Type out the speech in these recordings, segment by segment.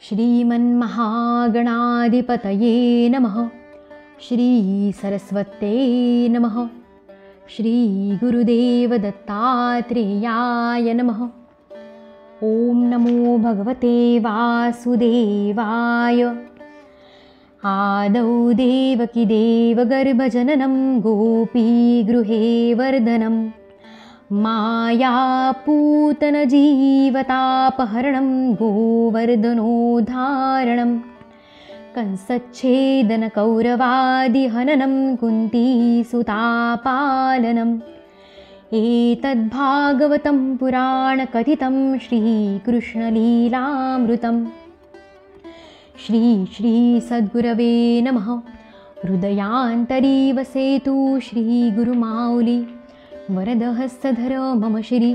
श्रीमन्महागणाधिपतये नमः। श्री सरस्वत्यै नमः। श्री गुरुदेव दत्तात्रेयाय नमः। ओम नमो भगवते वासुदेवाय। आदौ देवकी देवगर्भजननं गोपीगृहे वर्धनं मायापूतनजीवतापहरणं गोवर्धनोद्धारणं कंसच्छेदनकौरवादिहननं कुन्तीसुतापालनम् एतद्भागवतं पुराणकथितं श्रीकृष्णलीलामृतं। श्री श्री सद्गुरवे नमः। हृदयान्तरी वसेतु श्रीगुरुमाऊली। वरदहस्तधर मम श्री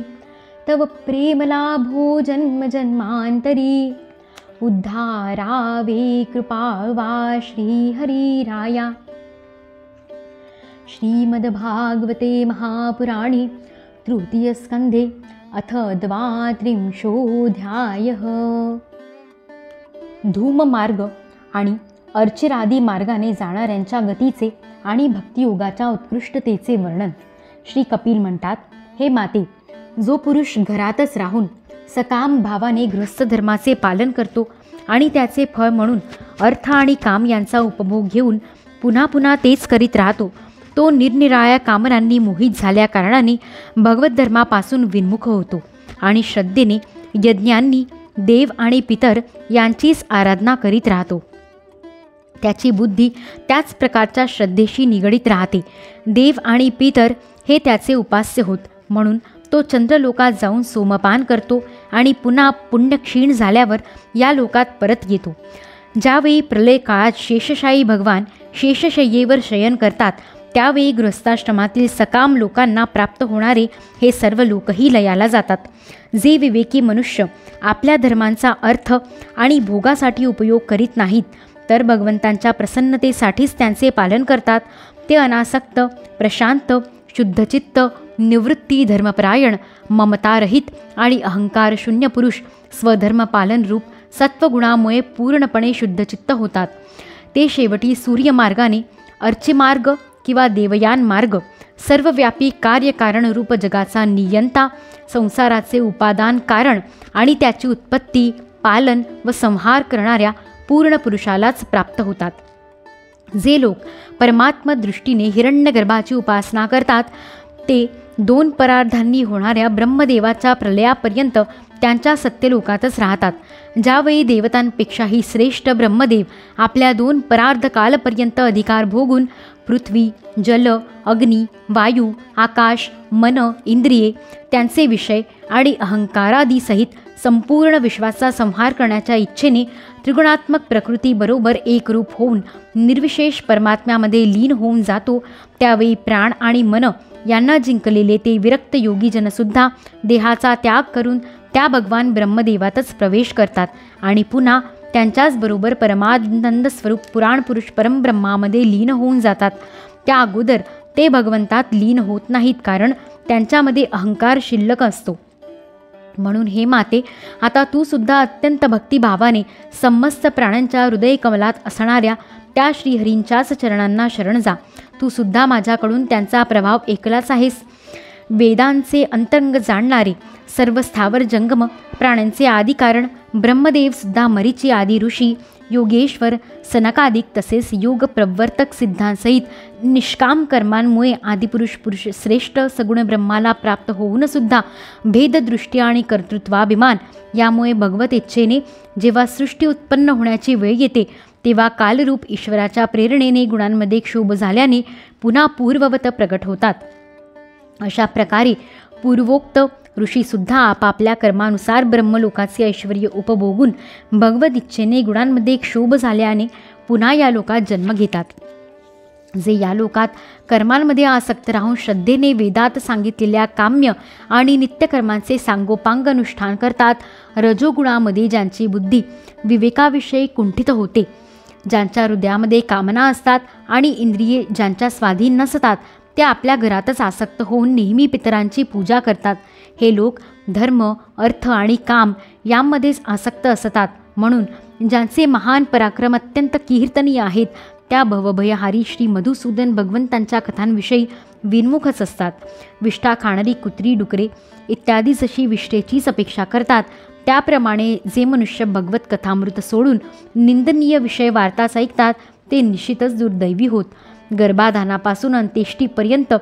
तव प्रेमलाभो जन्म जन्मान्तरी। उद्धारावे कृपावा श्रीहरिराया। श्रीमद्भागवते महापुराणे तृतीयस्कन्धे अथ 32 धूममार्ग आणि अर्चिरादी मार्गाने जाणाऱ्यांच्या गतीचे आणि भक्तियोगाच्या उत्कृष्टतेचे वर्णन। श्री कपिल म्हणतात, हे माते, जो पुरुष घरातच राहून सकाम भावाने गृहस्थ धर्माचे पालन करतो आणि त्याचे फळ म्हणून अर्थ आणि काम यांचा उपभोग घेऊन पुन्हा पुन्हा तेच करीत राहतो, तो निरनिराळ्या कामनांनी मोहित झाल्या कारणाने भगवत धर्मापासून विन्मुख होतो आणि श्रद्धेने यज्ञांनी देव आणि पितर यांचीच आराधना करीत राहतो। त्याची बुद्धी त्याच प्रकारच्या श्रद्धेशी निगडीत राहते। देव आणि पितर हे त्याचे उपास्य होत, म्हणून तो चंद्रलोकात जाऊन सोमपान करतो आणि पुन्हा पुण्य क्षीण झाल्यावर या लोकात परत येतो। ज्यावेळी प्रलय काळात शेषशायी भगवान शेषशय्येवर शयन करतात, त्यावेळी गृहस्थाश्रमातील सकाम लोकांना प्राप्त होणारे हे सर्व लोकही लयाला जातात। जे विवेकी मनुष्य आपल्या धर्मांचा अर्थ आणि भोगासाठी उपयोग करीत नाहीत, तर भगवंतांच्या प्रसन्नतेसाठीच त्यांचे पालन करतात, ते अनासक्त, प्रशांत, शुद्धचित्त, निवृत्ती, धर्मपरायण, ममतारहित आणि अहंकार शून्य पुरुष स्वधर्मपालन रूप सत्वगुणामुळे पूर्णपणे शुद्धचित्त होतात। ते शेवटी सूर्यमार्गाने अर्चिमार्ग किंवा देवयान मार्ग, सर्वव्यापी कार्यकारणरूप जगाचा नियंता, संसाराचे उपादान कारण आणि त्याची उत्पत्ती, पालन व संहार करणाऱ्या पूर्ण पुरुषालाच प्राप्त होतात। जे लोक परमात्म दृष्टीने हिरण्यगर्भाची उपासना करतात, ते 2 परार्धांनी होणाऱ्या ब्रह्मदेवाच्या प्रलयापर्यंत त्यांच्या सत्यलोकातच राहतात। ज्यावेळी देवतांपेक्षाही श्रेष्ठ ब्रह्मदेव आपल्या 2 परार्ध कालपर्यंत अधिकार भोगून पृथ्वी, जल, अग्नी, वायू, आकाश, मन, इंद्रिये, त्यांचे विषय आणि अहंकारादीसहित संपूर्ण विश्वाचा संहार करण्याच्या इच्छेने त्रिगुणात्मक प्रकृतीबरोबर एकरूप होऊन निर्विशेष परमात्म्यामध्ये लीन होऊन जातो, त्यावेळी प्राण आणि मन यांना जिंकलेले ते विरक्त योगीजनसुद्धा देहाचा त्याग करून त्या भगवान ब्रह्मदेवातच प्रवेश करतात आणि पुन्हा त्यांच्याचबरोबर परमानंद स्वरूप पुराणपुरुष परमब्रह्मामध्ये लीन होऊन जातात। त्या अगोदर ते भगवंतात लीन होत नाहीत, कारण त्यांच्यामध्ये अहंकार शिल्लक असतो। म्हणून हे माते, आता तू सुद्धा अत्यंत भक्तिभावाने समस्त प्राण्यांच्या हृदय कमलात असणाऱ्या त्या श्रीहरींच्याच चरणांना शरण जा। तू सुद्धा माझ्याकडून त्यांचा प्रभाव ऐकलाच आहेस। वेदांचे अंतरंग जाणणारे, सर्व स्थावर जंगम प्राण्यांचे आदी कारण ब्रह्मदेव सुद्धा मरीची आदी ऋषी, योगेश्वर, सनकादिक तसेच योग प्रवर्तक सिद्धांसहित निष्काम कर्मांमुळे आदिपुरुष श्रेष्ठ सगुण ब्रह्माला प्राप्त होऊन सुद्धा भेददृष्टी आणि कर्तृत्वाभिमान यामुळे भगवत इच्छेने जेव्हा सृष्टी उत्पन्न होण्याची वेळ येते, तेव्हा कालरूप ईश्वराच्या प्रेरणेने गुणांमध्ये क्षोभ झाल्याने पुन्हा पूर्ववत प्रगट होतात। अशा प्रकारे पूर्वोक्त ऋषीसुद्धा आपापल्या कर्मानुसार ब्रह्मलोकाचे ऐश्वर्य उपभोगून भगवत इच्छेने गुणांमध्ये क्षोभ झाल्याने पुन्हा या लोकात जन्म घेतात। जे या लोकात कर्मांमध्ये आसक्त राहून श्रद्धेने वेदात सांगितलेल्या काम्य आणि नित्यकर्मांचे सांगोपांग अनुष्ठान करतात, रजोगुणामध्ये ज्यांची बुद्धी विवेकाविषयी कुंठित होते, ज्यांच्या हृदयामध्ये कामना असतात आणि इंद्रिये ज्यांच्या स्वाधीन नसतात, ते आपल्या घरातच आसक्त होऊन नेहमी पितरांची पूजा करतात। हे लोक धर्म, अर्थ आणि काम यामध्येच आसक्त असतात. म्हणून ज्यांचे महान पराक्रम अत्यंत कीर्तनीय आहेत त्या भवभयहारी श्री मधुसूदन भगवंतांच्या कथांविषयी विन्मुखच असतात. विष्ठा खाणारी कुत्री डुकरे इत्यादी जशी विष्ठेचीच अपेक्षा करतात, त्याप्रमाणे जे मनुष्य भगवत कथामृत सोडून निंदनीय विषय वार्ताच ऐकतात ते निश्चितच दुर्दैवी होत. गर्भाधानापासून अंत्येष्टीपर्यंत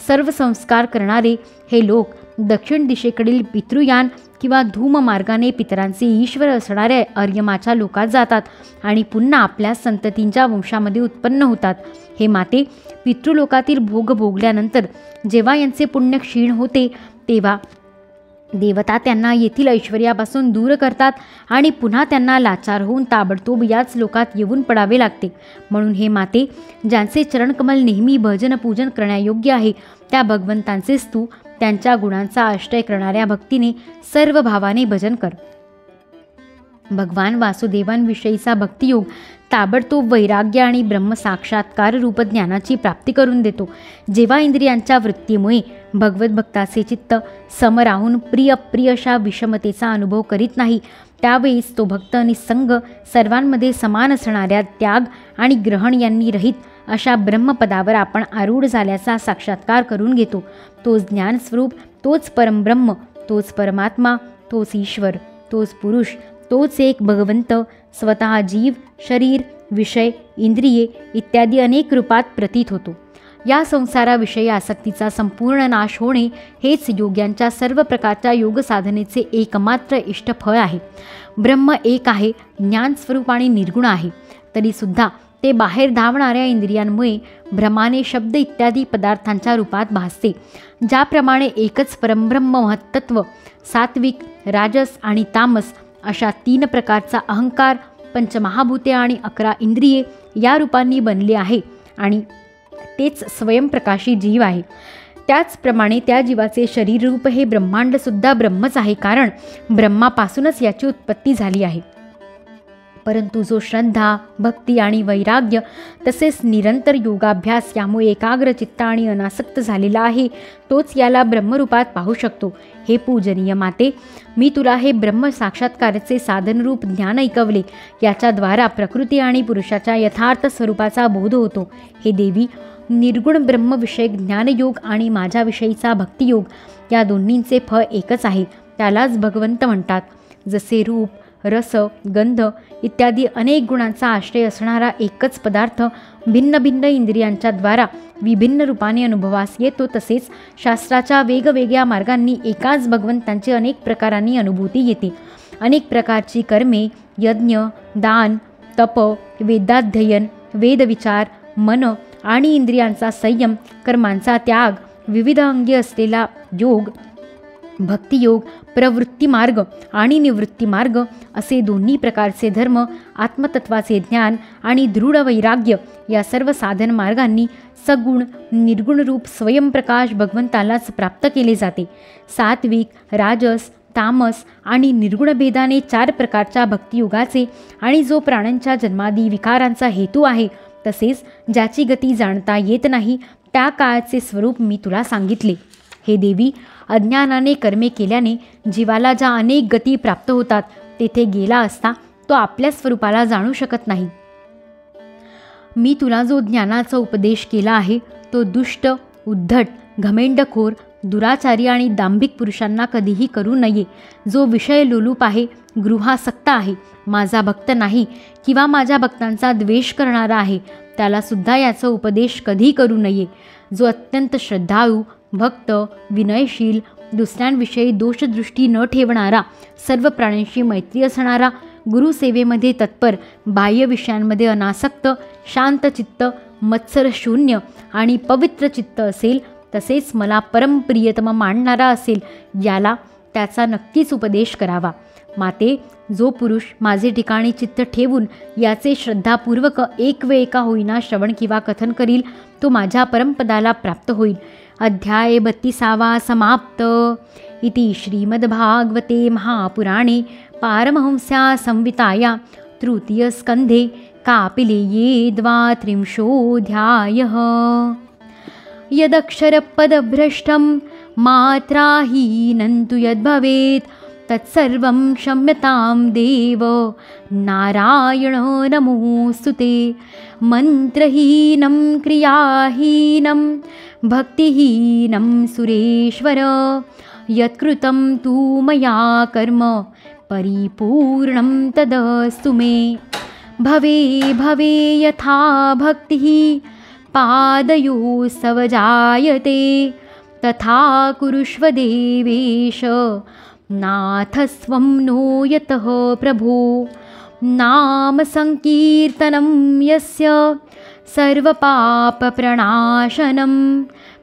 सर्व संस्कार करणारे हे लोक दक्षिण दिशेकडील पितृयान किंवा धूम मार्गाने पितरांचे ईश्वर असणाऱ्या अर्यमाच्या लोकात जातात आणि पुन्हा आपल्या संततींच्या वंशामध्ये उत्पन्न होतात. हे माते, पितृलोकातील भोग भोगल्यानंतर जेव्हा यांचे पुण्य क्षीण होते तेव्हा देवता त्यांना येथील ऐश्वर्यापासून दूर करतात आणि पुन्हा त्यांना लाचार होऊन ताबडतोब याच लोकात येऊन पडावे लागते. म्हणून हे माते, ज्यांचे चरणकमल नेहमी भजन पूजन करण्यायोग्य आहे त्या भगवंतांचेच तू त्यांच्या गुणांचा आश्रय करणाऱ्या भक्तीने सर्व भावाने भजन कर. भगवान वासुदेवांविषयीचा भक्तियोग ताबडतोब वैराग्य आणि ब्रह्मसाक्षात्कार रूप ज्ञानाची प्राप्ती करून देतो. जेव्हा इंद्रियांच्या वृत्तीमुळे भगवत भक्ताचे चित्त सम राहून प्रिय अप्रिय अशा विषमतेचा अनुभव करीत नाही, त्यावेळीच तो भक्त निसंग सर्वांमध्ये समान असणाऱ्या त्याग आणि ग्रहण यांनी रहित अशा ब्रह्मपदावर आपण आरूढ झाल्याचा साक्षात्कार करून घेतो. तोच ज्ञानस्वरूप, तोच परमब्रह्म, तोच परमात्मा, तोच ईश्वर, तोच पुरुष, तोच एक भगवंत स्वतः जीव, शरीर, विषय, इंद्रिये इत्यादी अनेक रूपात प्रतीत होतो. या संसाराविषयी आसक्तीचा संपूर्ण नाश होणे हेच योग्यांच्या सर्व प्रकारच्या योग साधनेचे एकमात्र इष्टफळ आहे. ब्रह्म एक आहे, ज्ञानस्वरूप आणि निर्गुण आहे. तरीसुद्धा ते बाहेर धावणाऱ्या इंद्रियांमुळे भ्रमाने शब्द इत्यादी पदार्थांच्या रूपात भासते. ज्याप्रमाणे एकच परमब्रह्म महत्त्व सात्विक, राजस आणि तामस अशा 3 प्रकारचा अहंकार, पंचमहाभूते आणि 11 इंद्रिये या रूपांनी बनले आहे आणि तेच स्वयंप्रकाशी जीव आहे, त्याचप्रमाणे त्या जीवाचे शरीर रूप हे ब्रह्मांडसुद्धा ब्रह्मच आहे, कारण ब्रह्मापासूनच याची उत्पत्ती झाली आहे. परंतु जो श्रद्धा, भक्ती आणि वैराग्य तसेच निरंतर योगाभ्यास यामुळे एकाग्र चित्त आणि अनासक्त झालेला आहे, तोच याला ब्रह्मरूपात पाहू शकतो. हे पूजनीय माते, मी तुला हे ब्रह्म साक्षात्काराचे साधनरूप ज्ञान ऐकवले. याच्याद्वारा प्रकृती आणि पुरुषाच्या यथार्थ स्वरूपाचा बोध होतो. हे देवी, निर्गुण ब्रह्मविषयक ज्ञानयोग आणि माझ्याविषयीचा भक्तियोग या दोन्हींचे फळ एकच आहे. त्यालाच भगवंत म्हणतात. जसे रूप, रस, गंध इत्यादी अनेक गुणांचा आश्रय असणारा एकच पदार्थ भिन्न भिन्न इंद्रियांच्या द्वारा विभिन्न रूपाने अनुभवास येतो, तसेच शास्त्राच्या वेगवेगळ्या मार्गांनी एकाच भगवंतांची अनेक प्रकारांनी अनुभूती येते. अनेक प्रकारची कर्मे, यज्ञ, दान, तप, वेदाध्ययन, वेदविचार, मन आणि इंद्रियांचा संयम, कर्मांचा त्याग, विविध अंगी असलेला योग, भक्तियोग, प्रवृत्ती मार्ग आणि निवृत्ती मार्ग असे दोन्ही प्रकारचे धर्म, आत्मतत्वाचे ज्ञान आणि दृढ वैराग्य या सर्व साधन मार्गांनी सगुण निर्गुण रूप स्वयंप्रकाश भगवंतालाच प्राप्त केले जाते. सात्विक, राजस, तामस आणि निर्गुण भेदाने 4 प्रकारच्या भक्तियुगाचे आणि जो प्राण्यांच्या जन्मादी विकारांचा हेतू आहे, तसेच ज्याची गती जाणता येत नाही त्या काळाचे स्वरूप मी तुला सांगितले. हे देवी, अज्ञानाने कर्मे केल्याने जीवाला ज्या अनेक गती प्राप्त होतात तेथे गेला असता तो आपल्या स्वरूपाला जाणू शकत नाही. मी तुला जो ज्ञानाचा उपदेश केला आहे तो दुष्ट, उद्धट, घमेंडखोर, दुराचारी आणि दांभिक पुरुषांना कधीही करू नये. जो विषय लोलूप आहे, गृहासक्त आहे, माझा भक्त नाही किंवा माझ्या भक्तांचा द्वेष करणारा आहे, त्यालासुद्धा याचा उपदेश कधी करू नये. जो अत्यंत श्रद्धाळू, भक्त, विनयशील, दुसऱ्यांविषयी दोषदृष्टी न ठेवणारा, सर्व प्राण्यांशी मैत्री असणारा, गुरुसेवेमध्ये तत्पर, बाह्य विषयांमध्ये अनासक्त, शांतचित्त, मत्सरशून्य आणि पवित्र चित्त असेल, तसेच मला परमप्रियतम मानणारा असेल, याला त्याचा नक्कीच उपदेश करावा. माते, जो पुरुष माझे ठिकाणी चित्त ठेवून याचे श्रद्धापूर्वक एक वेळ का होईना श्रवण किंवा कथन करील, तो माझ्या परमपदाला प्राप्त होईल. अध्याय 32 समाप्त. इति श्रीमद्भागवते महापुराणे पारमहंस्या संहिताया तृतीयस्कन्धे कापिलेये 32 यदक्षरपदभ्रष्टं मात्राहीनं तु यद्भवेत् तत्सर्वं क्षम्यतां देव नारायण नमोऽस्तु ते। मन्त्रहीनं क्रियाहीनं भक्तिहीनं सुरेश्वर यत्कृतं तु मया कर्म परिपूर्णं तदस्तु मे। भवे भवे यथा भक्तिः पादयोस्तव जायते तथा कुरुष्व देवेश नाथस्वं नो यतः प्रभो। नाम संकीर्तनं यस्य सर्वपापप्रणाशनं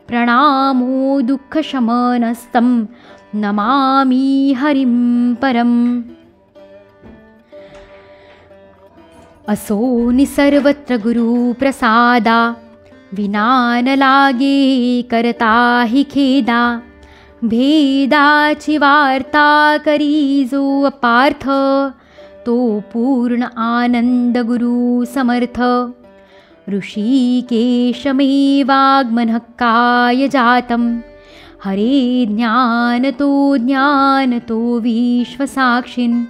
प्रणामो दुःखशमनस्तं नमामि हरिं परम्। असो निसर्वत्र गुरुप्रसादा विना न लागे करता हि खेदा। भेदाची वार्ता करी जो अपार्थ तो पूर्ण आनंद गुरु समर्थ। ऋषिकेशमेवाग्मनः काय जातं हरे ज्ञानतो विश्वसाक्षिन्।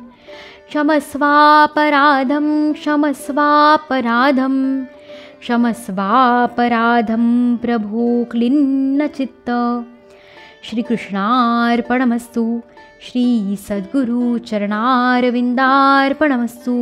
क्षमस्वापराधं क्षमस्वापराधं क्षमस्वापराधं प्रभो क्लिन्नचित्त। श्रीकृष्णार्पणमस्तु। श्री सद्गुरु चरणारविन्दार्पणमस्तु।